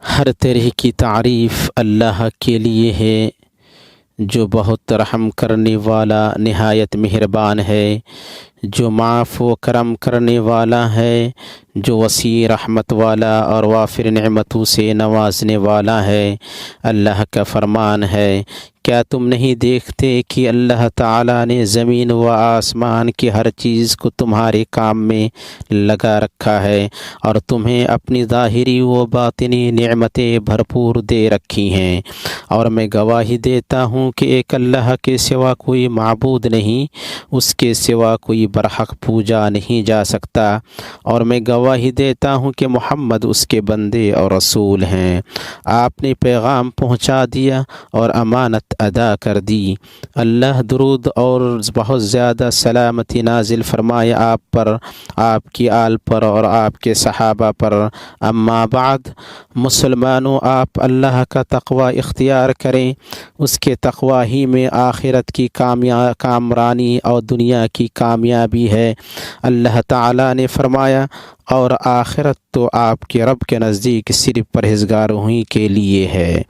ہر طرح کی تعریف اللہ کے لیے ہے جو بہت رحم کرنے والا نہایت مہربان ہے، جو معاف و کرم کرنے والا ہے، جو وسیع رحمت والا اور وافر نعمتوں سے نوازنے والا ہے۔ اللہ کا فرمان ہے، کیا تم نہیں دیکھتے کہ اللہ تعالیٰ نے زمین و آسمان کی ہر چیز کو تمہارے کام میں لگا رکھا ہے اور تمہیں اپنی ظاہری و باطنی نعمتیں بھرپور دے رکھی ہیں، اور میں گواہی دیتا ہوں کہ ایک اللہ کے سوا کوئی معبود نہیں، اس کے سوا کوئی برحق پوجا نہیں جا سکتا، اور میں گواہی دیتا ہوں کہ محمد اس کے بندے اور رسول ہیں۔ آپ نے پیغام پہنچا دیا اور امانت ادا کر دی۔ اللہ درود اور بہت زیادہ سلامتی نازل فرمائے آپ پر، آپ کی آل پر اور آپ کے صحابہ پر۔ اما بعد، مسلمانوں، آپ اللہ کا تقوی اختیار کریں، اس کے تقوی ہی میں آخرت کی کامرانی اور دنیا کی کامیابی ہے۔ اللہ تعالیٰ نے فرمایا، اور آخرت تو آپ کے رب کے نزدیک صرف پرہیزگاروں ہی کے لیے ہے،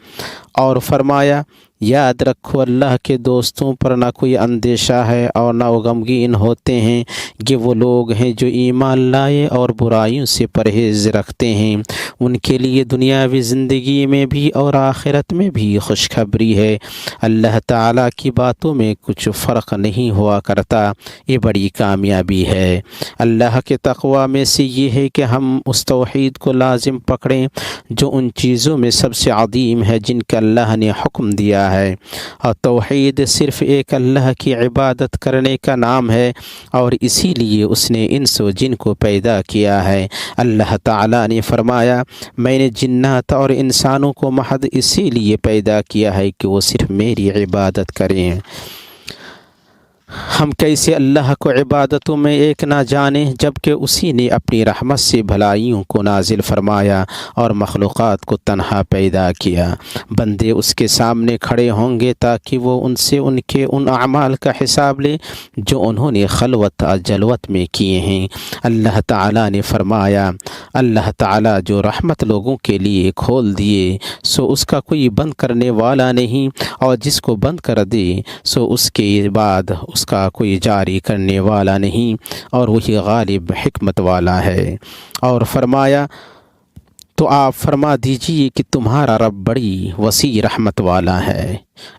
اور فرمایا، یاد رکھو اللہ کے دوستوں پر نہ کوئی اندیشہ ہے اور نہ وہ غمگین ہوتے ہیں، کہ وہ لوگ ہیں جو ایمان لائے اور برائیوں سے پرہیز رکھتے ہیں، ان کے لیے دنیاوی زندگی میں بھی اور آخرت میں بھی خوشخبری ہے۔ اللہ تعالیٰ کی باتوں میں کچھ فرق نہیں ہوا کرتا، یہ بڑی کامیابی ہے۔ اللہ کے تقوی میں سے یہ ہے کہ ہم اس توحید کو لازم پکڑیں جو ان چیزوں میں سب سے عظیم ہے جن کا اللہ نے حکم دیا ہے، اور توحید صرف ایک اللہ کی عبادت کرنے کا نام ہے، اور اسی لیے اس نے انس و جن کو پیدا کیا ہے۔ اللہ تعالیٰ نے فرمایا، میں نے جنات اور انسانوں کو محض اسی لیے پیدا کیا ہے کہ وہ صرف میری عبادت کریں۔ ہم کیسے اللہ کو عبادتوں میں ایک نہ جانیں جبکہ اسی نے اپنی رحمت سے بھلائیوں کو نازل فرمایا اور مخلوقات کو تنہا پیدا کیا۔ بندے اس کے سامنے کھڑے ہوں گے تاکہ وہ ان سے ان اعمال کا حساب لے جو انہوں نے خلوت اور جلوت میں کیے ہیں۔ اللہ تعالیٰ نے فرمایا، اللہ تعالیٰ جو رحمت لوگوں کے لیے کھول دیے سو اس کا کوئی بند کرنے والا نہیں، اور جس کو بند کر دے سو اس کے بعد اس کا کوئی جاری کرنے والا نہیں، اور وہی غالب حکمت والا ہے۔ اور فرمایا، تو آپ فرما دیجئے کہ تمہارا رب بڑی وسیع رحمت والا ہے۔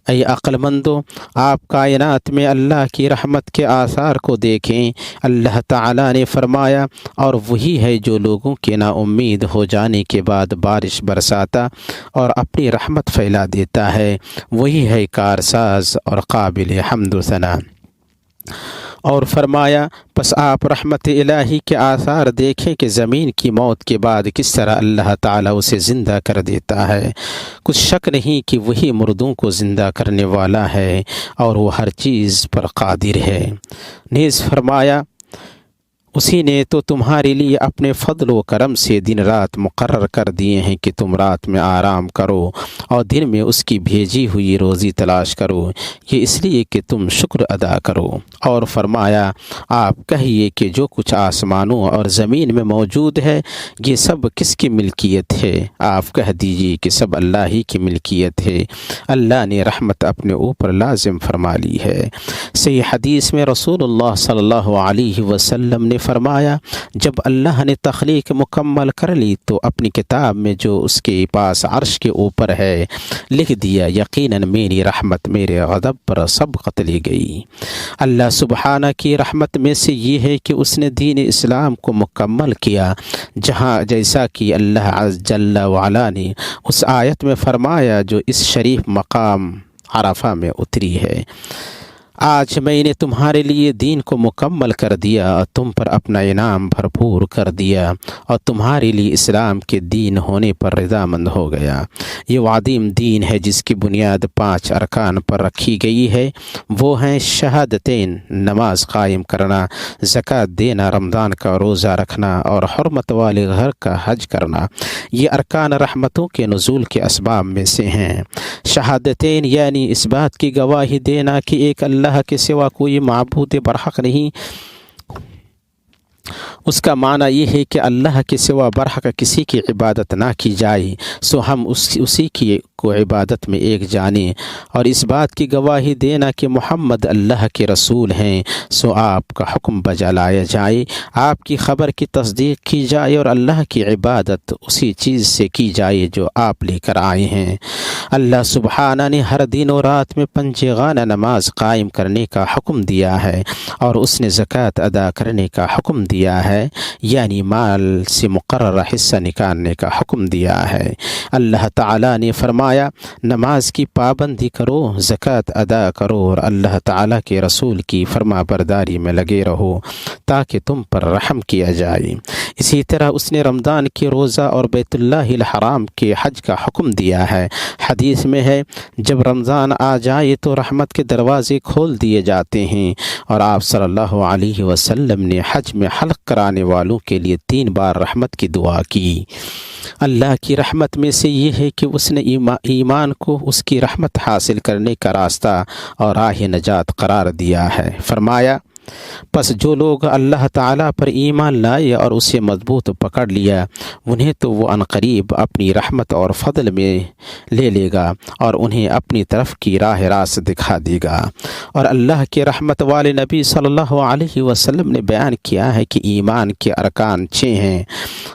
اے عقل مندو، آپ کائنات میں اللہ کی رحمت کے آثار کو دیکھیں۔ اللہ تعالیٰ نے فرمایا، اور وہی ہے جو لوگوں کے نا امید ہو جانے کے بعد بارش برساتا اور اپنی رحمت پھیلا دیتا ہے، وہی ہے کارساز اور قابل حمد و ثنا۔ اور فرمایا، پس آپ رحمت الہی کے آثار دیکھیں کہ زمین کی موت کے بعد کس طرح اللہ تعالیٰ اسے زندہ کر دیتا ہے۔ کچھ شک نہیں کہ وہی مردوں کو زندہ کرنے والا ہے اور وہ ہر چیز پر قادر ہے۔ نیز فرمایا، اسی نے تو تمہارے لیے اپنے فضل و کرم سے دن رات مقرر کر دیے ہیں کہ تم رات میں آرام کرو اور دن میں اس کی بھیجی ہوئی روزی تلاش کرو، یہ اس لیے کہ تم شکر ادا کرو۔ اور فرمایا، آپ کہیے کہ جو کچھ آسمانوں اور زمین میں موجود ہے یہ سب کس کی ملکیت ہے؟ آپ کہہ دیجیے کہ سب اللہ ہی کی ملکیت ہے۔ اللہ نے رحمت اپنے اوپر لازم فرما لی ہے۔ صحیح حدیث میں رسول اللہ صلی اللہ علیہ وسلم نے فرمایا، جب اللہ نے تخلیق مکمل کر لی تو اپنی کتاب میں جو اس کے پاس عرش کے اوپر ہے لکھ دیا، یقیناً میری رحمت میرے غضب پر سبقت لے گئی۔ اللہ سبحانہ کی رحمت میں سے یہ ہے کہ اس نے دین اسلام کو مکمل کیا، جیسا کہ اللہ عز جل وعلا نے اس آیت میں فرمایا جو اس شریف مقام عرفہ میں اتری ہے، آج میں نے تمہارے لیے دین کو مکمل کر دیا اور تم پر اپنا انعام بھرپور کر دیا اور تمہارے لیے اسلام کے دین ہونے پر رضامند ہو گیا۔ یہ وہ عظیم دین ہے جس کی بنیاد 5 ارکان پر رکھی گئی ہے، وہ ہیں شہادتین، نماز قائم کرنا، زکوٰۃ دینا، رمضان کا روزہ رکھنا اور حرمت والے گھر کا حج کرنا۔ یہ ارکان رحمتوں کے نزول کے اسباب میں سے ہیں۔ شہادتین یعنی اس بات کی گواہی دینا کہ ایک اللہ کے سوا کوئی معبود برحق نہیں، اس کا معنی یہ ہے کہ اللہ کے سوا برحق کسی کی عبادت نہ کی جائے، سو ہم اسی کی کو عبادت میں ایک جانیں، اور اس بات کی گواہی دینا کہ محمد اللہ کے رسول ہیں، سو آپ کا حکم بجا لایا جائے، آپ کی خبر کی تصدیق کی جائے، اور اللہ کی عبادت اسی چیز سے کی جائے جو آپ لے کر آئے ہیں۔ اللہ سبحانہ نے ہر دن و رات میں پنجگانہ نماز قائم کرنے کا حکم دیا ہے، اور اس نے زکوٰۃ ادا کرنے کا حکم دیا ہے، یعنی مال سے مقررہ حصہ نکالنے کا حکم دیا ہے۔ اللہ تعالیٰ نے فرمایا نماز کی پابندی کرو، زکوٰۃ ادا کرو، اور اللہ تعالیٰ کے رسول کی فرما برداری میں لگے رہو تاکہ تم پر رحم کیا جائے۔ اسی طرح اس نے رمضان کے روزہ اور بیت اللہ الحرام کے حج کا حکم دیا ہے۔ حدیث میں ہے جب رمضان آ جائے تو رحمت کے دروازے کھول دیے جاتے ہیں، اور آپ صلی اللہ علیہ وسلم نے حج میں حلق کرانے والوں کے لیے 3 بار رحمت کی دعا کی۔ اللہ کی رحمت میں سے یہ ہے کہ اس نے ایمان کو اس کی رحمت حاصل کرنے کا راستہ اور راہ نجات قرار دیا ہے۔ فرمایا پس جو لوگ اللہ تعالیٰ پر ایمان لائے اور اسے مضبوط پکڑ لیا، انہیں تو وہ عنقریب اپنی رحمت اور فضل میں لے لے گا اور انہیں اپنی طرف کی راہ راست دکھا دے گا۔ اور اللہ کے رحمت والے نبی صلی اللہ علیہ وسلم نے بیان کیا ہے کہ ایمان کے ارکان 6 ہیں۔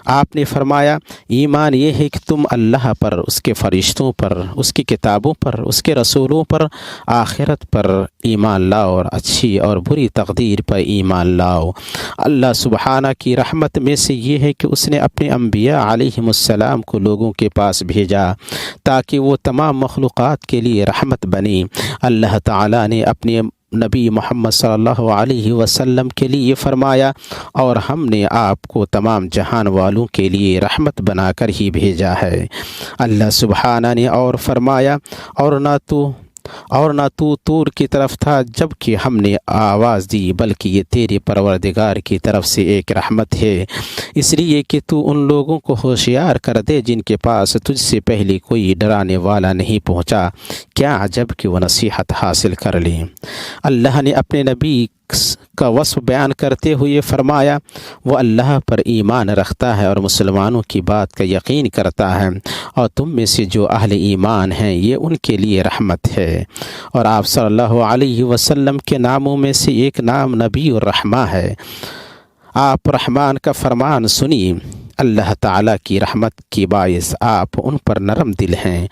آپ نے فرمایا ایمان یہ ہے کہ تم اللہ پر، اس کے فرشتوں پر، اس کی کتابوں پر، اس کے رسولوں پر، آخرت پر ایمان لاؤ، اور اچھی اور بری تقدیر پر ایمان لاؤ۔ اللہ سبحانہ کی رحمت میں سے یہ ہے کہ اس نے اپنے انبیاء علیہم السلام کو لوگوں کے پاس بھیجا تاکہ وہ تمام مخلوقات کے لیے رحمت بنیں۔ اللہ تعالیٰ نے اپنے نبی محمد صلی اللہ علیہ وسلم کے لیے فرمایا اور ہم نے آپ کو تمام جہان والوں کے لیے رحمت بنا کر ہی بھیجا ہے۔ اللہ سبحانہ نے اور فرمایا اور نہ تو طور کی طرف تھا جب کہ ہم نے آواز دی، بلکہ یہ تیرے پروردگار کی طرف سے ایک رحمت ہے، اس لیے کہ تو ان لوگوں کو ہوشیار کر دے جن کے پاس تجھ سے پہلے کوئی ڈرانے والا نہیں پہنچا، کیا عجب کہ وہ نصیحت حاصل کر لیں۔ اللہ نے اپنے نبی کا وصف بیان کرتے ہوئے فرمایا وہ اللہ پر ایمان رکھتا ہے اور مسلمانوں کی بات کا یقین کرتا ہے، اور تم میں سے جو اہل ایمان ہیں یہ ان کے لیے رحمت ہے۔ اور آپ صلی اللہ علیہ وسلم کے ناموں میں سے ایک نام نبی الرحمہ ہے۔ آپ رحمان کا فرمان سنیے، اللہ تعالیٰ کی رحمت کی باعث آپ ان پر نرم دل ہیں،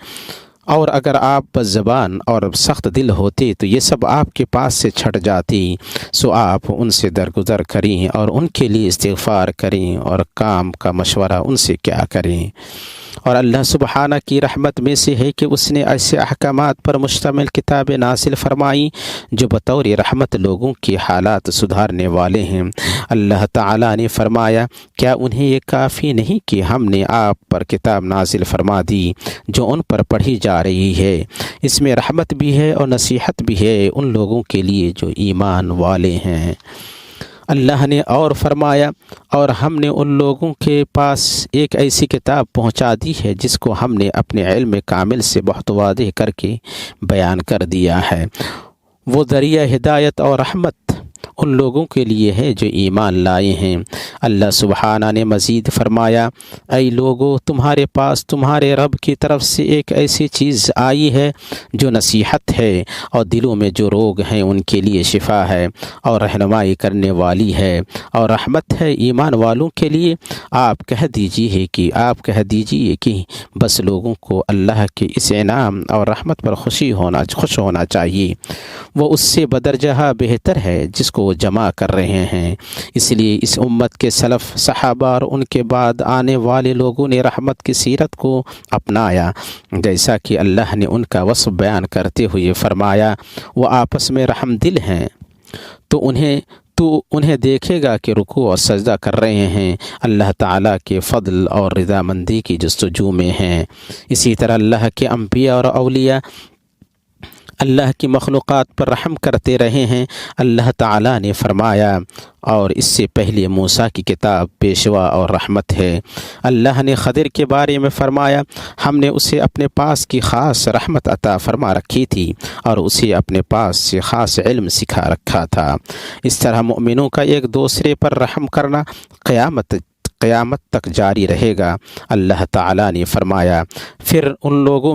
اور اگر آپ بد زبان اور سخت دل ہوتے تو یہ سب آپ کے پاس سے چھٹ جاتی، سو آپ ان سے درگزر کریں اور ان کے لیے استغفار کریں اور کام کا مشورہ ان سے کیا کریں۔ اور اللہ سبحانہ کی رحمت میں سے ہے کہ اس نے ایسے احکامات پر مشتمل کتابیں نازل فرمائیں جو بطور رحمت لوگوں کی حالات سدھارنے والے ہیں۔ اللہ تعالیٰ نے فرمایا کیا انہیں یہ کافی نہیں کہ ہم نے آپ پر کتاب نازل فرما دی جو ان پر پڑھی جا رہی ہے، اس میں رحمت بھی ہے اور نصیحت بھی ہے ان لوگوں کے لیے جو ایمان والے ہیں۔ اللہ نے اور فرمایا اور ہم نے ان لوگوں کے پاس ایک ایسی کتاب پہنچا دی ہے جس کو ہم نے اپنے علم کامل سے بہت واضح کر کے بیان کر دیا ہے، وہ ذریعہ ہدایت اور رحمت ان لوگوں کے لیے ہے جو ایمان لائے ہیں۔ اللہ سبحانہ نے مزید فرمایا اے لوگو تمہارے پاس تمہارے رب کی طرف سے ایک ایسی چیز آئی ہے جو نصیحت ہے اور دلوں میں جو روگ ہیں ان کے لیے شفا ہے اور رہنمائی کرنے والی ہے اور رحمت ہے ایمان والوں کے لیے۔ آپ کہہ دیجیے کہ بس لوگوں کو اللہ کے اس انعام اور رحمت پر خوش ہونا چاہیے، وہ اس سے بدرجہ بہتر ہے جس کو وہ جمع کر رہے ہیں۔ اس لیے اس امت کے سلف صحابہ اور ان کے بعد آنے والے لوگوں نے رحمت کی سیرت کو اپنایا، جیسا کہ اللہ نے ان کا وصف بیان کرتے ہوئے فرمایا وہ آپس میں رحم دل ہیں تو انہیں دیکھے گا کہ رکوع اور سجدہ کر رہے ہیں، اللہ تعالیٰ کے فضل اور رضامندی کی جستجو میں ہیں۔ اسی طرح اللہ کے انبیاء اور اولیاء اللہ کی مخلوقات پر رحم کرتے رہے ہیں۔ اللہ تعالیٰ نے فرمایا اور اس سے پہلے موسیٰ کی کتاب پیشوا اور رحمت ہے۔ اللہ نے خضر کے بارے میں فرمایا ہم نے اسے اپنے پاس کی خاص رحمت عطا فرما رکھی تھی اور اسے اپنے پاس سے خاص علم سکھا رکھا تھا۔ اس طرح مومنوں کا ایک دوسرے پر رحم کرنا قیامت تک جاری رہے گا۔ اللہ تعالیٰ نے فرمایا پھر ان لوگوں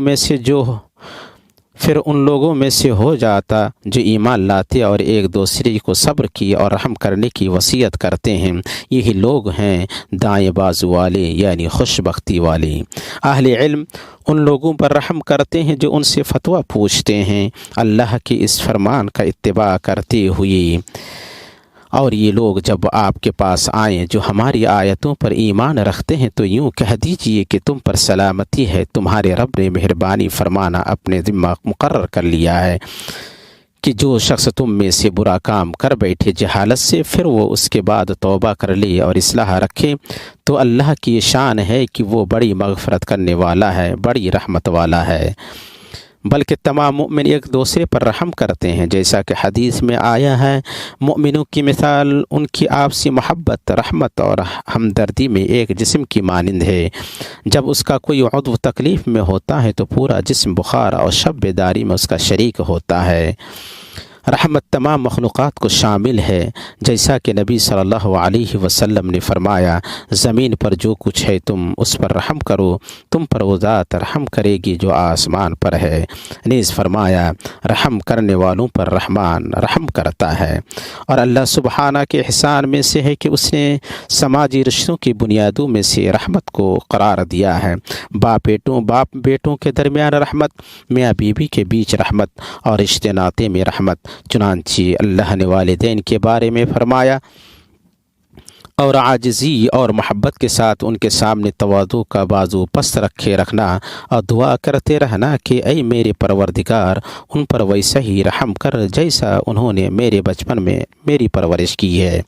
میں سے ہو جاتا جو ایمان لاتے اور ایک دوسرے کو صبر کی اور رحم کرنے کی وصیت کرتے ہیں، یہی لوگ ہیں دائیں بازو والے یعنی خوش بختی والے۔ اہل علم ان لوگوں پر رحم کرتے ہیں جو ان سے فتویٰ پوچھتے ہیں اللہ کے اس فرمان کا اتباع کرتے ہوئے، اور یہ لوگ جب آپ کے پاس آئیں جو ہماری آیتوں پر ایمان رکھتے ہیں تو یوں کہہ دیجئے کہ تم پر سلامتی ہے، تمہارے رب نے مہربانی فرمانا اپنے ذمہ مقرر کر لیا ہے کہ جو شخص تم میں سے برا کام کر بیٹھے جہالت سے پھر وہ اس کے بعد توبہ کر لے اور اصلاح رکھے تو اللہ کی شان ہے کہ وہ بڑی مغفرت کرنے والا ہے، بڑی رحمت والا ہے۔ بلکہ تمام مومن ایک دوسرے پر رحم کرتے ہیں، جیسا کہ حدیث میں آیا ہے مومنوں کی مثال ان کی آپسی محبت، رحمت اور ہمدردی میں ایک جسم کی مانند ہے۔ جب اس کا کوئی عضو تکلیف میں ہوتا ہے تو پورا جسم بخار اور شب بیداری میں اس کا شریک ہوتا ہے۔ رحمت تمام مخلوقات کو شامل ہے، جیسا کہ نبی صلی اللہ علیہ وسلم نے فرمایا زمین پر جو کچھ ہے تم اس پر رحم کرو، تم پر وہ ذات رحم کرے گی جو آسمان پر ہے۔ نیز فرمایا رحم کرنے والوں پر رحمان رحم کرتا ہے۔ اور اللہ سبحانہ کے احسان میں سے ہے کہ اس نے سماجی رشتوں کی بنیادوں میں سے رحمت کو قرار دیا ہے۔ باپ بیٹوں کے درمیان رحمت، میاں بیوی کے بیچ رحمت اور رشتے ناطے میں رحمت۔ چنانچہ اللہ نے والدین کے بارے میں فرمایا اور عاجزی اور محبت کے ساتھ ان کے سامنے تواضع کا بازو پست رکھے رکھنا اور دعا کرتے رہنا کہ اے میرے پروردگار ان پر ویسا ہی رحم کر جیسا انہوں نے میرے بچپن میں میری پرورش کی ہے۔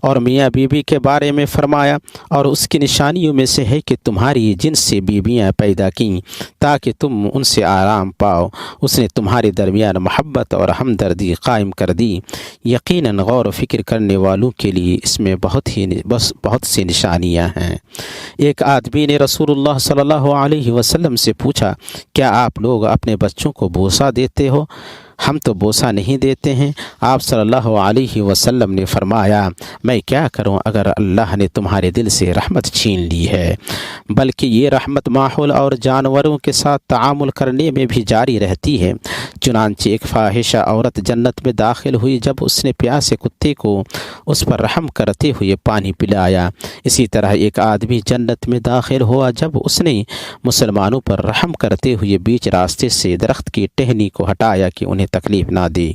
اور میاں بیوی کے بارے میں فرمایا اور اس کی نشانیوں میں سے ہے کہ تمہاری جنس سے بیویاں پیدا کیں تاکہ تم ان سے آرام پاؤ، اس نے تمہارے درمیان محبت اور ہمدردی قائم کر دی۔ یقیناً غور و فکر کرنے والوں کے لیے اس میں بہت سی نشانیاں ہیں۔ ایک آدمی نے رسول اللہ صلی اللہ علیہ وسلم سے پوچھا کیا آپ لوگ اپنے بچوں کو بوسہ دیتے ہو؟ ہم تو بوسہ نہیں دیتے ہیں۔ آپ صلی اللہ علیہ وسلم نے فرمایا میں کیا کروں اگر اللہ نے تمہارے دل سے رحمت چھین لی ہے، بلکہ یہ رحمت ماحول اور جانوروں کے ساتھ تعامل کرنے میں بھی جاری رہتی ہے۔ چنانچہ ایک فاحشہ عورت جنت میں داخل ہوئی جب اس نے پیاسے کتے کو اس پر رحم کرتے ہوئے پانی پلایا۔ اسی طرح ایک آدمی جنت میں داخل ہوا جب اس نے مسلمانوں پر رحم کرتے ہوئے بیچ راستے سے درخت کی ٹہنی کو ہٹایا کہ انہیں تکلیف نہ دے۔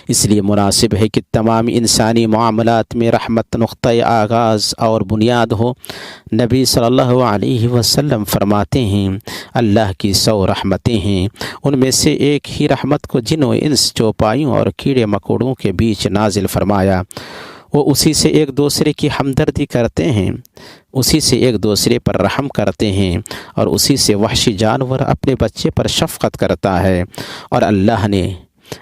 اس لیے مناسب ہے کہ تمام انسانی معاملات میں رحمت نقطۂ آغاز اور بنیاد ہو۔ نبی صلی اللہ علیہ وسلم فرماتے ہیں اللہ کی 100 رحمتیں ہیں، ان میں سے ایک ہی رحمت کو جن و انس، چوپایوں اور کیڑے مکوڑوں کے بیچ نازل فرمایا۔ وہ اسی سے ایک دوسرے کی ہمدردی کرتے ہیں، اسی سے ایک دوسرے پر رحم کرتے ہیں اور اسی سے وحشی جانور اپنے بچے پر شفقت کرتا ہے۔ اور اللہ نے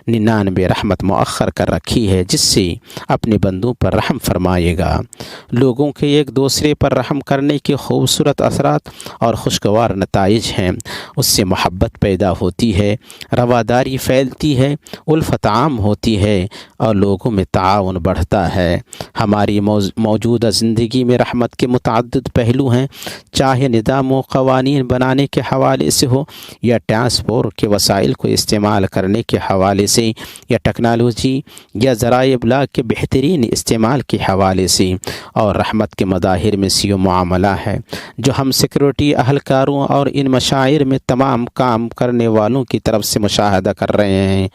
99 رحمت مؤخر کر رکھی ہے جس سے اپنے بندوں پر رحم فرمائے گا۔ لوگوں کے ایک دوسرے پر رحم کرنے کے خوبصورت اثرات اور خوشگوار نتائج ہیں۔ اس سے محبت پیدا ہوتی ہے، رواداری پھیلتی ہے، الفت عام ہوتی ہے اور لوگوں میں تعاون بڑھتا ہے۔ ہماری موجودہ زندگی میں رحمت کے متعدد پہلو ہیں، چاہے نظام و قوانین بنانے کے حوالے سے ہو یا ٹرانسپورٹ کے وسائل کو استعمال کرنے کے حوالے سے یا ٹیکنالوجی یا ذرائع ابلاغ کے بہترین استعمال کے حوالے سے۔ اور رحمت کے مظاہر میں سے یہ معاملہ ہے جو ہم سیکورٹی اہلکاروں اور ان مشاعر میں تمام کام کرنے والوں کی طرف سے مشاہدہ کر رہے ہیں،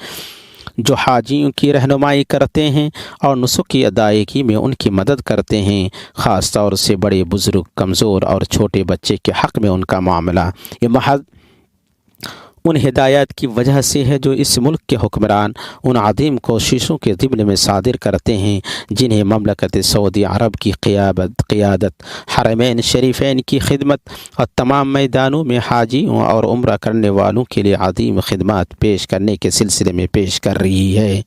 جو حاجیوں کی رہنمائی کرتے ہیں اور نسک کی ادائیگی میں ان کی مدد کرتے ہیں، خاص طور سے بڑے بزرگ، کمزور اور چھوٹے بچے کے حق میں ان کا معاملہ۔ یہ محض ان ہدایات کی وجہ سے ہے جو اس ملک کے حکمران ان عظیم کوششوں کے ضمن میں صادر کرتے ہیں جنہیں مملکت سعودی عرب کی قیادت حرمین شریفین کی خدمت اور تمام میدانوں میں حاجیوں اور عمرہ کرنے والوں کے لیے عظیم خدمات پیش کرنے کے سلسلے میں پیش کر رہی ہے۔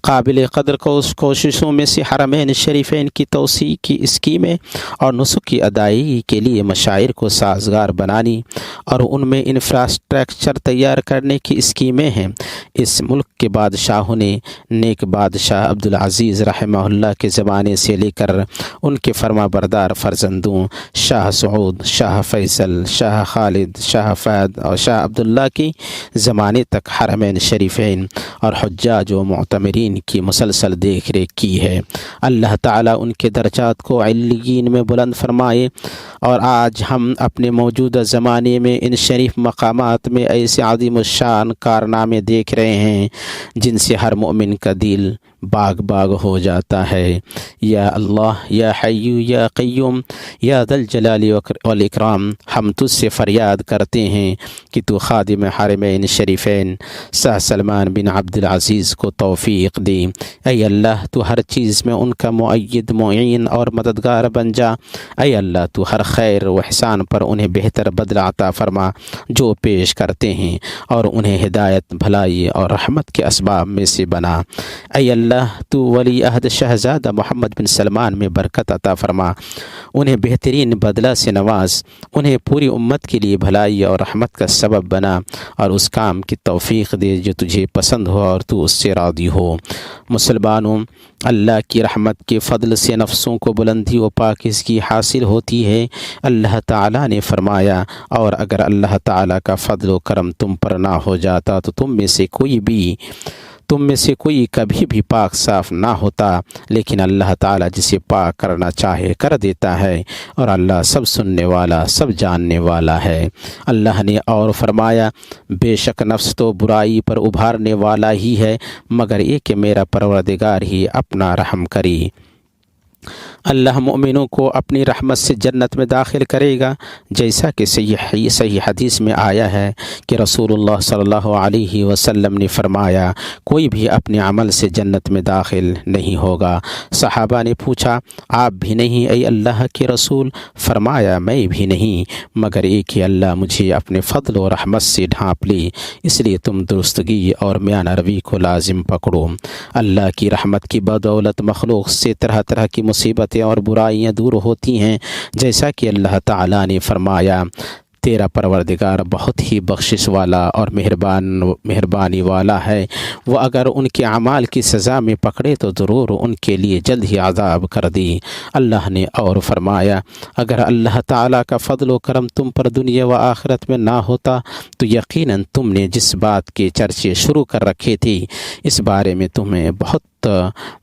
قابل قدر کوششوں میں سے حرمین شریفین کی توسیع کی اسکیمیں اور نسک کی ادائیگی کے لیے مشاعر کو سازگار بنانی اور ان میں انفراسٹرکچر تیار کرنے کی اسکیمیں ہیں۔ اس ملک کے بادشاہوں نے نیک بادشاہ عبدالعزیز رحمہ اللہ کے زمانے سے لے کر ان کے فرما بردار فرزندوں شاہ سعود، شاہ فیصل، شاہ خالد، شاہ فہد اور شاہ عبداللہ کی زمانے تک حرمین شریفین اور حجاج و معتمرین کی مسلسل دیکھ ریکھ کی ہے۔ اللہ تعالیٰ ان کے درجات کو علیین میں بلند فرمائے، اور آج ہم اپنے موجودہ زمانے میں ان شریف مقامات میں ایسے عظیم الشان کارنامے دیکھ رہے ہیں جن سے ہر مومن کا دل باغ باغ ہو جاتا ہے۔ یا اللہ، یا حی یا قیوم، یا ذا الجلال والاکرام، ہم تجھ سے فریاد کرتے ہیں کہ تو خادم حرمین شریفین شاہ سلمان بن عبدالعزیز کو توفیق دی۔ اے اللہ، تو ہر چیز میں ان کا مؤید، معین اور مددگار بن جا۔ اے اللہ، تو ہر خیر و احسان پر انہیں بہتر بدلہ عطا فرما جو پیش کرتے ہیں، اور انہیں ہدایت، بھلائی اور رحمت کے اسباب میں سے بنا۔ اے اللہ، تو ولی عہد شہزادہ محمد بن سلمان میں برکت عطا فرما، انہیں بہترین بدلہ سے نواز، انہیں پوری امت کے لیے بھلائی اور رحمت کا سبب بنا، اور اس کام کی توفیق دے جو تجھے پسند ہو اور تو اس سے راضی ہو۔ مسلمانوں، اللہ کی رحمت کے فضل سے نفسوں کو بلندی و پاکیزگی حاصل ہوتی ہے۔ اللہ تعالیٰ نے فرمایا، اور اگر اللہ تعالیٰ کا فضل و کرم تم پر نہ ہو جاتا تو تم میں سے کوئی کبھی بھی پاک صاف نہ ہوتا، لیکن اللہ تعالیٰ جسے پاک کرنا چاہے کر دیتا ہے، اور اللہ سب سننے والا، سب جاننے والا ہے۔ اللہ نے اور فرمایا، بے شک نفس تو برائی پر ابھارنے والا ہی ہے، مگر یہ کہ میرا پروردگار ہی اپنا رحم کری۔ اللہ مومنوں کو اپنی رحمت سے جنت میں داخل کرے گا، جیسا کہ صحیح حدیث میں آیا ہے کہ رسول اللہ صلی اللہ علیہ وسلم نے فرمایا، کوئی بھی اپنے عمل سے جنت میں داخل نہیں ہوگا۔ صحابہ نے پوچھا، آپ بھی نہیں اے اللہ کے رسول؟ فرمایا، میں بھی نہیں، مگر ایک ہی اللہ مجھے اپنے فضل و رحمت سے ڈھانپ لی، اس لیے تم درستگی اور میانہ روی کو لازم پکڑو۔ اللہ کی رحمت کی بدولت مخلوق سے طرح طرح کی مصیبتیں اور برائیاں دور ہوتی ہیں، جیسا کہ اللہ تعالیٰ نے فرمایا، تیرا پروردگار بہت ہی بخشش والا اور مہربانی والا ہے، وہ اگر ان کے اعمال کی سزا میں پکڑے تو ضرور ان کے لیے جلد ہی عذاب کر دی۔ اللہ نے اور فرمایا، اگر اللہ تعالیٰ کا فضل و کرم تم پر دنیا و آخرت میں نہ ہوتا تو یقیناً تم نے جس بات کے چرچے شروع کر رکھے تھے اس بارے میں تمہیں بہت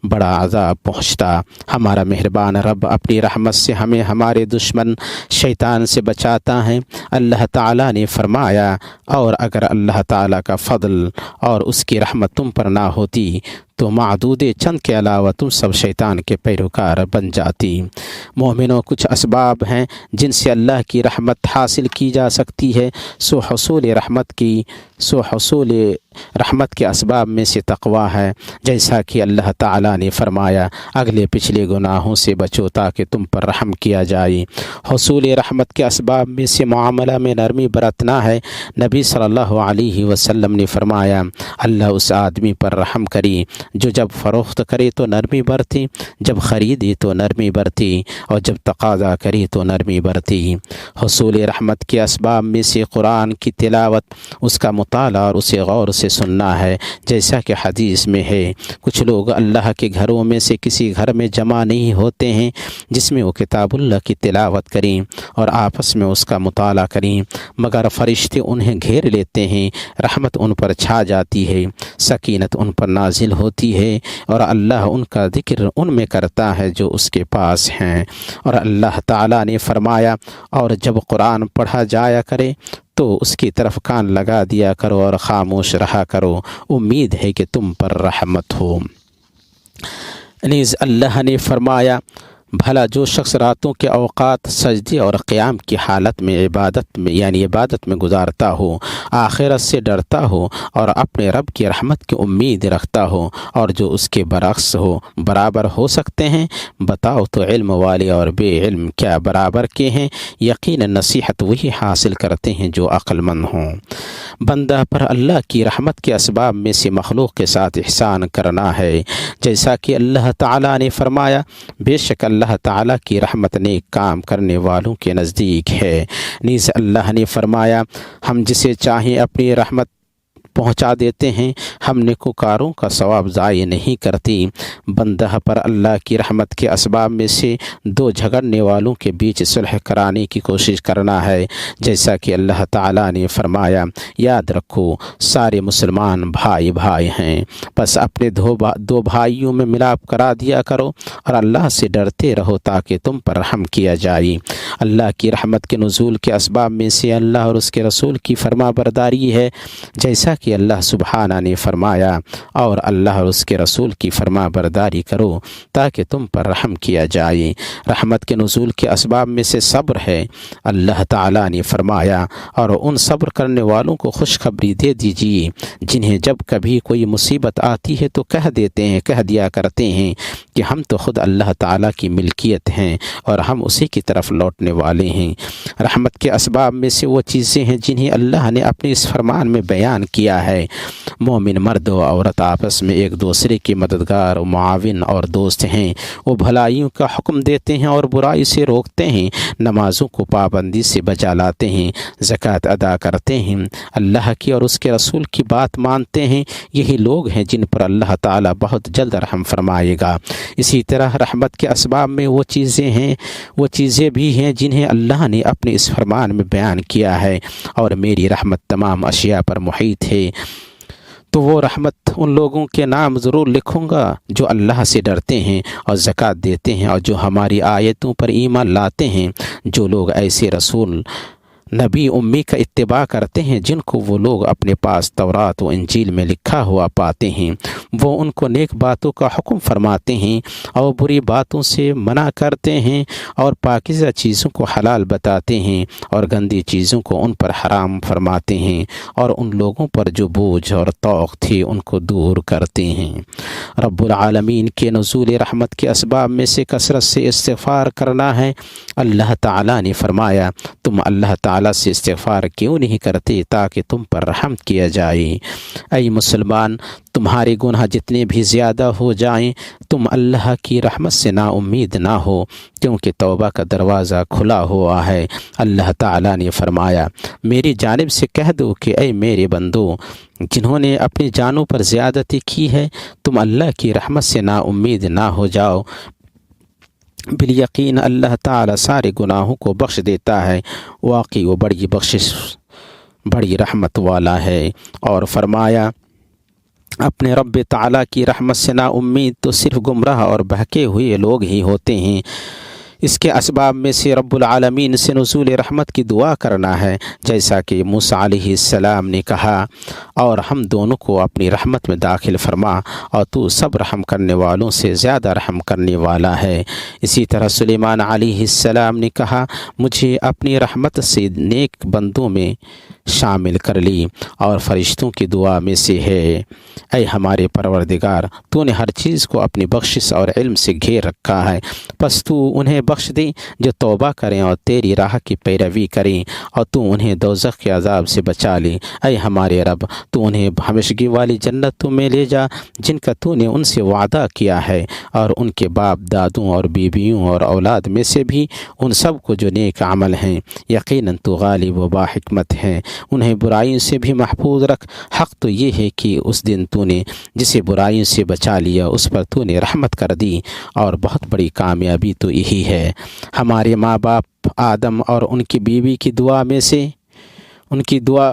بڑا عذاب پہنچتا۔ ہمارا مہربان رب اپنی رحمت سے ہمیں ہمارے دشمن شیطان سے بچاتا ہے۔ اللہ تعالیٰ نے فرمایا، اور اگر اللہ تعالیٰ کا فضل اور اس کی رحمت تم پر نہ ہوتی تو معدود چند کے علاوہ تم سب شیطان کے پیروکار بن جاتی۔ مومنوں، کچھ اسباب ہیں جن سے اللہ کی رحمت حاصل کی جا سکتی ہے۔ حصول رحمت کے اسباب میں سے تقویٰ ہے، جیسا کہ اللہ تعالیٰ نے فرمایا، اگلے پچھلے گناہوں سے بچو تاکہ تم پر رحم کیا جائے۔ حصول رحمت کے اسباب میں سے معاملہ میں نرمی برتنا ہے۔ نبی صلی اللہ علیہ وسلم نے فرمایا، اللہ اس آدمی پر رحم کری جو جب فروخت کرے تو نرمی برتی، جب خریدے تو نرمی برتی، اور جب تقاضا کرے تو نرمی برتی۔ حصول رحمت کے اسباب میں سے قرآن کی تلاوت، اس کا مطالعہ اور اسے غور سے سننا ہے، جیسا کہ حدیث میں ہے، کچھ لوگ اللہ کے گھروں میں سے کسی گھر میں جمع نہیں ہوتے ہیں جس میں وہ کتاب اللہ کی تلاوت کریں اور آپس میں اس کا مطالعہ کریں، مگر فرشتے انہیں گھیر لیتے ہیں، رحمت ان پر چھا جاتی ہے، سکینت ان پر نازل ہوتی ہے، اور اللہ ان کا ذکر ان میں کرتا ہے جو اس کے پاس ہیں۔ اور اللہ تعالیٰ نے فرمایا، اور جب قرآن پڑھا جایا کرے تو اس کی طرف کان لگا دیا کرو اور خاموش رہا کرو، امید ہے کہ تم پر رحمت ہو۔ نیز اللہ نے فرمایا، بھلا جو شخص راتوں کے اوقات سجدے اور قیام کی حالت میں عبادت میں گزارتا ہو، آخرت سے ڈرتا ہو اور اپنے رب کی رحمت کی امید رکھتا ہو، اور جو اس کے برعکس ہو، برابر ہو سکتے ہیں؟ بتاؤ تو علم والے اور بے علم کیا برابر کے ہیں؟ یقیناً نصیحت وہی حاصل کرتے ہیں جو عقل مند ہوں۔ بندہ پر اللہ کی رحمت کے اسباب میں سے مخلوق کے ساتھ احسان کرنا ہے، جیسا کہ اللہ تعالیٰ نے فرمایا، بے شک اللہ تعالیٰ کی رحمت نیک کام کرنے والوں کے نزدیک ہے۔ نیز اللہ نے فرمایا، ہم جسے چاہیں اپنی رحمت پہنچا دیتے ہیں، ہم نیکوکاروں کا ثواب ضائع نہیں کرتی۔ بندہ پر اللہ کی رحمت کے اسباب میں سے دو جھگڑنے والوں کے بیچ صلح کرانے کی کوشش کرنا ہے، جیسا کہ اللہ تعالیٰ نے فرمایا، یاد رکھو سارے مسلمان بھائی بھائی ہیں، بس اپنے دو بھائیوں میں ملاپ کرا دیا کرو اور اللہ سے ڈرتے رہو تاکہ تم پر رحم کیا جائے۔ اللہ کی رحمت کے نزول کے اسباب میں سے اللہ اور اس کے رسول کی فرما برداری ہے، جیسا کہ اللہ سبحانہ نے فرمایا، اور اللہ اور اس کے رسول کی فرما برداری کرو تاکہ تم پر رحم کیا جائے۔ رحمت کے نزول کے اسباب میں سے صبر ہے۔ اللہ تعالیٰ نے فرمایا، اور ان صبر کرنے والوں کو خوشخبری دے دیجیے جنہیں جب کبھی کوئی مصیبت آتی ہے تو کہہ دیا کرتے ہیں کہ ہم تو خود اللہ تعالیٰ کی ملکیت ہیں اور ہم اسی کی طرف لوٹنے والے ہیں۔ رحمت کے اسباب میں سے وہ چیزیں ہیں جنہیں اللہ نے اپنے اس فرمان میں بیان کیا ہے۔ مومن مرد و عورت آپس میں ایک دوسرے کے مددگار و معاون اور دوست ہیں۔ وہ بھلائیوں کا حکم دیتے ہیں اور برائی سے روکتے ہیں، نمازوں کو پابندی سے بجا لاتے ہیں، زکوٰۃ ادا کرتے ہیں، اللہ کی اور اس کے رسول کی بات مانتے ہیں۔ یہی لوگ ہیں جن پر اللہ تعالیٰ بہت جلد رحم فرمائے گا۔ اسی طرح رحمت کے اسباب میں وہ چیزیں بھی ہیں جنہیں اللہ نے اپنے اس فرمان میں بیان کیا ہے، اور میری رحمت تمام اشیاء پر محیط ہے۔ تو وہ رحمت ان لوگوں کے نام ضرور لکھوں گا جو اللہ سے ڈرتے ہیں اور زکوٰۃ دیتے ہیں اور جو ہماری آیتوں پر ایمان لاتے ہیں۔ جو لوگ ایسے رسول نبی امی کا اتباع کرتے ہیں جن کو وہ لوگ اپنے پاس تورات و انجیل میں لکھا ہوا پاتے ہیں، وہ ان کو نیک باتوں کا حکم فرماتے ہیں اور بری باتوں سے منع کرتے ہیں، اور پاکیزہ چیزوں کو حلال بتاتے ہیں اور گندی چیزوں کو ان پر حرام فرماتے ہیں، اور ان لوگوں پر جو بوجھ اور طوق تھی ان کو دور کرتے ہیں۔ رب العالمین کے نزول رحمت کے اسباب میں سے کثرت سے استغفار کرنا ہے۔ اللہ تعالیٰ نے فرمایا، تم اللہ تعالیٰ سے استغفار کیوں نہیں کرتے تاکہ تم پر رحم کیا جائے؟ اے مسلمان، تمہارے گناہ جتنے بھی زیادہ ہو جائیں تم اللہ کی رحمت سے نا امید نہ ہو، کیونکہ توبہ کا دروازہ کھلا ہوا ہے۔ اللہ تعالیٰ نے فرمایا، میری جانب سے کہہ دو کہ اے میرے بندو، جنہوں نے اپنی جانوں پر زیادتی کی ہے، تم اللہ کی رحمت سے نا امید نہ ہو جاؤ۔ بالیقین اللہ تعالیٰ سارے گناہوں کو بخش دیتا ہے، واقعی وہ بڑی بخشش بڑی رحمت والا ہے۔ اور فرمایا، اپنے رب تعالیٰ کی رحمت سے نا امید تو صرف گمراہ اور بہکے ہوئے لوگ ہی ہوتے ہیں۔ اس کے اسباب میں سے رب العالمین سے نزول رحمت کی دعا کرنا ہے، جیسا کہ موسیٰ علیہ السلام نے کہا، اور ہم دونوں کو اپنی رحمت میں داخل فرما، اور تو سب رحم کرنے والوں سے زیادہ رحم کرنے والا ہے۔ اسی طرح سلیمان علیہ السلام نے کہا، مجھے اپنی رحمت سے نیک بندوں میں شامل کر لی، اور فرشتوں کی دعا میں سے ہے، اے ہمارے پروردگار، تو نے ہر چیز کو اپنی بخشش اور علم سے گھیر رکھا ہے، پس تو انہیں بخش دے جو توبہ کریں اور تیری راہ کی پیروی کریں، اور تو انہیں دوزخ کے عذاب سے بچا لے۔ اے ہمارے رب، تو انہیں ہمیشگی والی جنتوں میں لے جا جن کا تو نے ان سے وعدہ کیا ہے، اور ان کے باپ دادوں اور بیویوں اور اولاد میں سے بھی ان سب کو جو نیک عمل ہیں۔ یقیناً تو غالب و باحکمت ہے، انہیں برائیوں سے بھی محفوظ رکھ۔ حق تو یہ ہے کہ اس دن تو نے جسے برائیوں سے بچا لیا اس پر تو نے رحمت کر دی، اور بہت بڑی کامیابی تو یہی ہے۔ ہمارے ماں باپ آدم اور ان کی بیوی کی دعا میں سے ان کی دعا